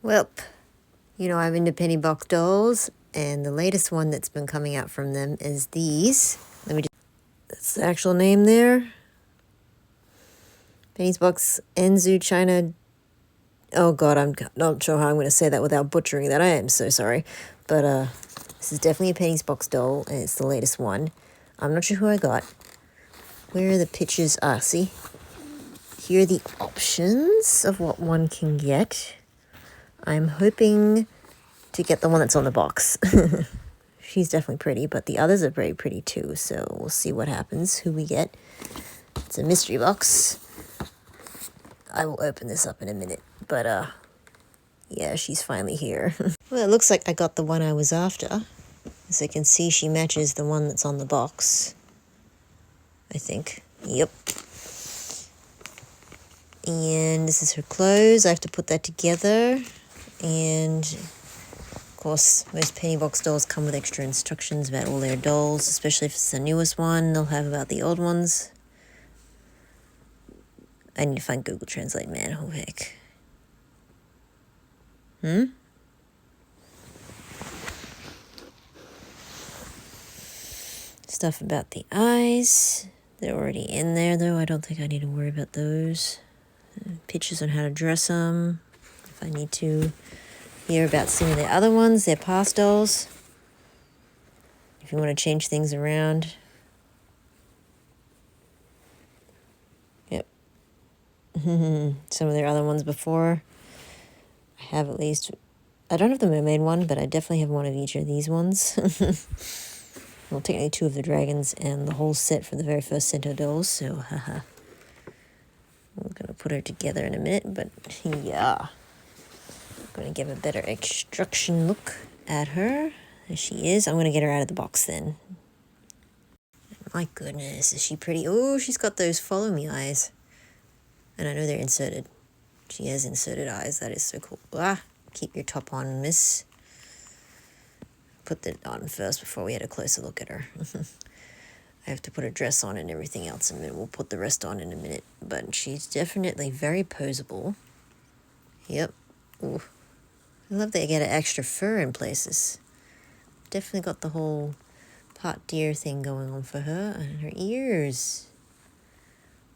Well, you know I'm into penny box dolls, and the latest one that's been coming out from them is these. That's the actual name there. Penny's box Antu China. Oh god, I'm not sure how I'm going to say that without butchering that. I am so sorry. But this is definitely a Penny's box doll, and it's the latest one. I'm not sure who I got. Where are the pictures? Ah, see? Here are the options of what one can get. I'm hoping to get the one that's on the box. She's definitely pretty, but the others are very pretty too, so we'll see what happens, who we get. It's a mystery box. I will open this up in a minute, but yeah, she's finally here. Well, it looks like I got the one I was after. As you can see, she matches the one that's on the box, I think. Yep. And this is her clothes. I have to put that together, and of course, most penny box dolls come with extra instructions about all their dolls, especially if it's the newest one. They'll have about the old ones. I need to find Google Translate, man. Oh, heck. Stuff about the eyes. They're already in there, though. I don't think I need to worry about those. Pictures on how to dress them, if I need to. Hear about some of the other ones, they're past dolls. If you want to change things around. Yep. Some of their other ones before. I have at least, I don't have the mermaid one, but I definitely have one of each of these ones. Well, technically 2 of the dragons and the whole set for the very first Centaur dolls, so haha. We're going to put her together in a minute, but yeah. I'm going to give a better instruction look at her. There she is. I'm going to get her out of the box then. My goodness, is she pretty? Oh, she's got those follow me eyes. And I know they're inserted. She has inserted eyes. That is so cool. Ah, keep your top on, miss. Put that on first before we had a closer look at her. I have to put a dress on and everything else, and then we'll put the rest on in a minute. But she's definitely very poseable. Yep. Ooh. I love they get an extra fur in places. Definitely got the whole pot deer thing going on for her. And her ears.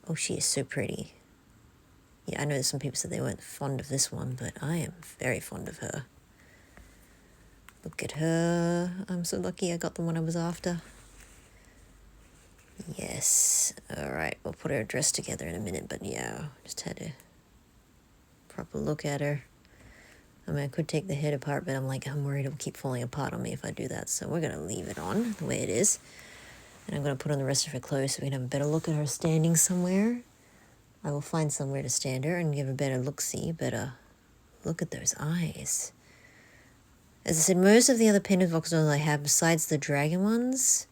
Oh, she is so pretty. Yeah, I know some people said they weren't fond of this one, but I am very fond of her. Look at her. I'm so lucky I got the one I was after. Yes. Alright, we'll put her dress together in a minute, but yeah, just had a proper look at her. I mean, I could take the head apart, but I'm worried it'll keep falling apart on me if I do that, so we're going to leave it on the way it is. And I'm going to put on the rest of her clothes so we can have a better look at her standing somewhere. I will find somewhere to stand her and give a better look-see, but look at those eyes. As I said, most of the other penny box dolls I have, besides the dragon ones,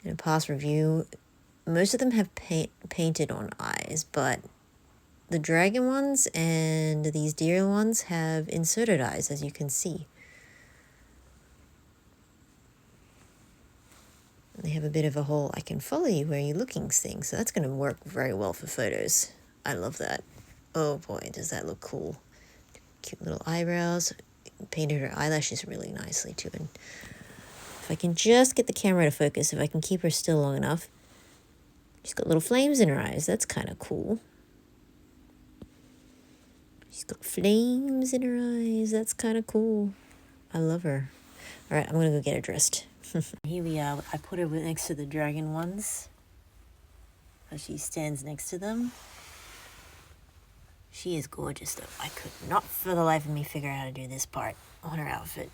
in a past review, most of them have painted on eyes, but the dragon ones and these deer ones have inserted eyes, as you can see. They have a bit of a whole, I can follow you where you're looking thing, so that's going to work very well for photos. I love that. Oh boy, does that look cool. Cute little eyebrows. Painted her eyelashes really nicely too. And if I can just get the camera to focus, if I can keep her still long enough. She's got little flames in her eyes. That's kind of cool. She's got flames in her eyes. That's kind of cool. I love her. All right, I'm going to go get her dressed. Here we are. I put her next to the dragon ones. She stands next to them. She is gorgeous, though. I could not for the life of me figure out how to do this part on her outfit.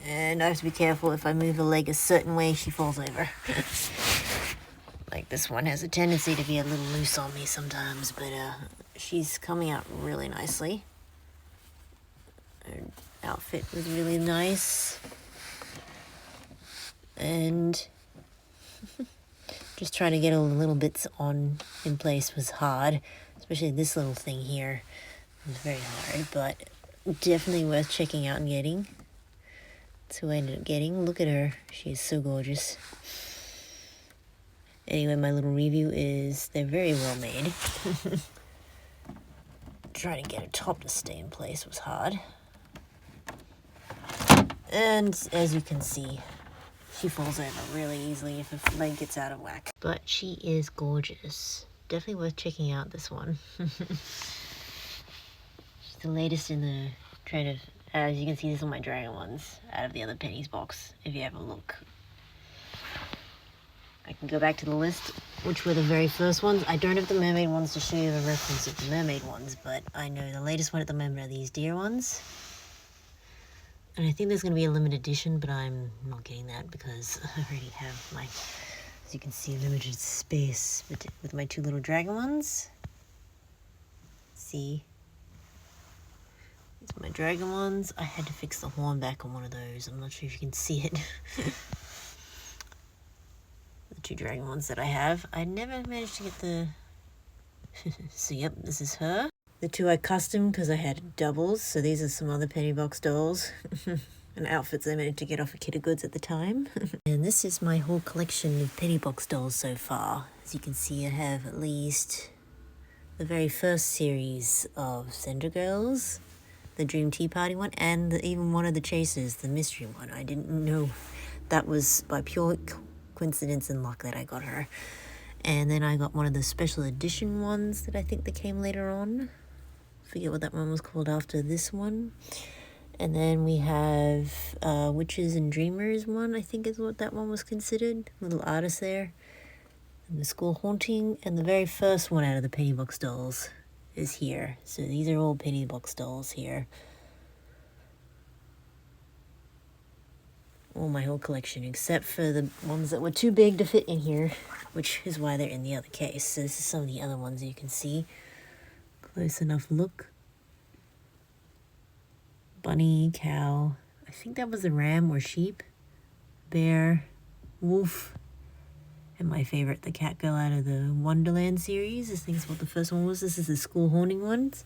And I have to be careful. If I move the leg a certain way, she falls over. Like this one has a tendency to be a little loose on me sometimes, but she's coming out really nicely. Her outfit was really nice. And just trying to get all the little bits in place was hard. Especially this little thing here. It was very hard, but definitely worth checking out and getting. That's who I ended up getting. Look at her. She is so gorgeous. Anyway, my little review is they're very well made. trying to get her top to stay in place was hard. And as you can see, she falls over really easily if her leg gets out of whack. But she is gorgeous. Definitely worth checking out, this one. She's the latest in the trend of, as you can see, these are my dragon ones out of the other pennies box, if you have a look. I can go back to the list, which were the very first ones. I don't have the mermaid ones to show you the reference of the mermaid ones, but I know the latest one at the moment are these deer ones. And I think there's going to be a limited edition, but I'm not getting that because I already have my, as you can see, limited space with my two little dragon ones. See? These are my dragon ones. I had to fix the horn back on one of those. I'm not sure if you can see it. The two dragon ones that I have. I never managed to get the... So yep, this is her. The two I custom because I had doubles, so these are some other penny box dolls and outfits I managed to get off of Kidder Goods at the time. And this is my whole collection of penny box dolls so far. As you can see, I have at least the very first series of Cinder Girls, the Dream Tea Party one, and even one of the Chasers, the mystery one. I didn't know that was by pure coincidence and luck that I got her. And then I got one of the special edition ones that I think that came later on. Forget what that one was called after this one. And then we have Witches and Dreamers one, I think is what that one was considered. Little artist there. And the School Haunting. And the very first one out of the penny box dolls is here. So these are all penny box dolls here. All my whole collection, except for the ones that were too big to fit in here, which is why they're in the other case. So this is some of the other ones you can see. Close enough look. Bunny, cow, I think that was a ram or sheep, bear, wolf, and my favorite, the cat girl out of the Wonderland series. I think is what the first one was. This is the School Haunting ones.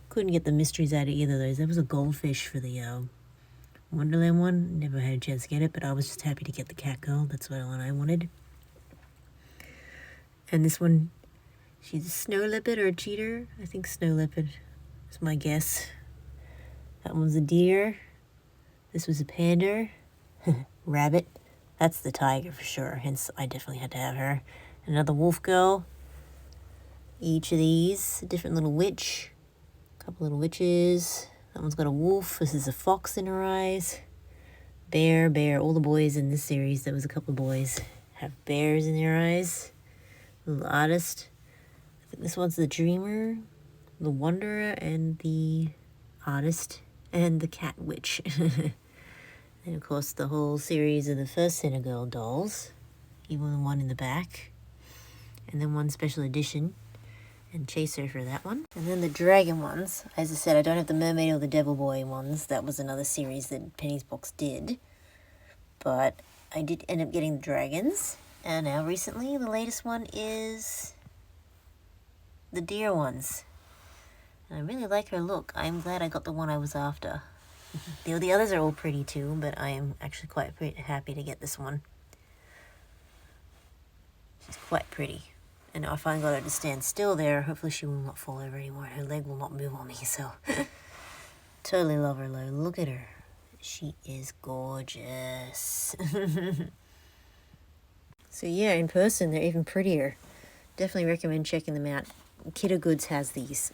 Couldn't get the mysteries out of either of those. There was a goldfish for the Wonderland one. Never had a chance to get it, but I was just happy to get the cat girl. That's what one I wanted. And this one, she's a snow leopard or a cheater. I think snow leopard is my guess. That one's a deer. This was a panda. Rabbit. That's the tiger for sure. Hence, I definitely had to have her. Another wolf girl. Each of these, a different little witch. A couple little witches. That one's got a wolf. This is a fox in her eyes. Bear. All the boys in this series, there was a couple of boys, have bears in their eyes. Little artist. I think this one's the dreamer, the wanderer, and the artist, and the cat witch. And of course the whole series of the first Cinder Girl dolls, even the one in the back, and then one special edition and chaser for that one. And then the dragon ones, as I said, I don't have the mermaid or the devil boy ones. That was another series that Penny's Box did, but I did end up getting the dragons. And now recently the latest one is the deer ones. And I really like her look. I'm glad I got the one I was after. The others are all pretty too, but I am actually quite happy to get this one. She's quite pretty. And I finally got her to stand still there. Hopefully she will not fall over anymore. Her leg will not move on me, so... Totally love her though. Look at her. She is gorgeous. So yeah, in person they're even prettier. Definitely recommend checking them out. Kidder Goods has these.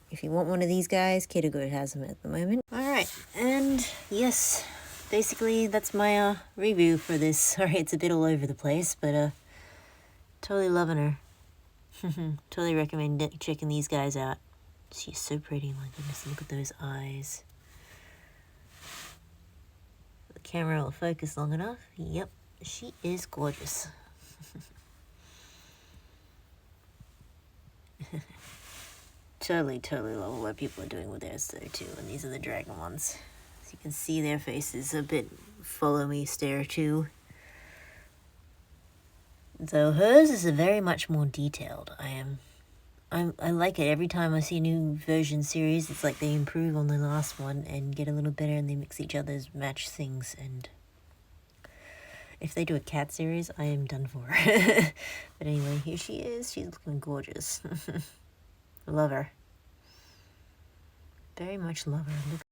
If you want one of these guys, Kidder Good has them at the moment. Alright, and yes, basically that's my review for this. Sorry, it's a bit all over the place, but totally loving her. Totally recommend checking these guys out. She's so pretty, my goodness, look at those eyes. The camera will focus long enough. Yep, she is gorgeous. Totally love what people are doing with theirs though too. And these are the dragon ones. As you can see, their faces a bit follow me stare too. Though hers is a very much more detailed. I like it. Every time I see a new version series, it's like they improve on the last one and get a little better, and they mix each other's match things. And if they do a cat series, I am done for. But anyway, here she is. She's looking gorgeous. I love her. Very much love her. Look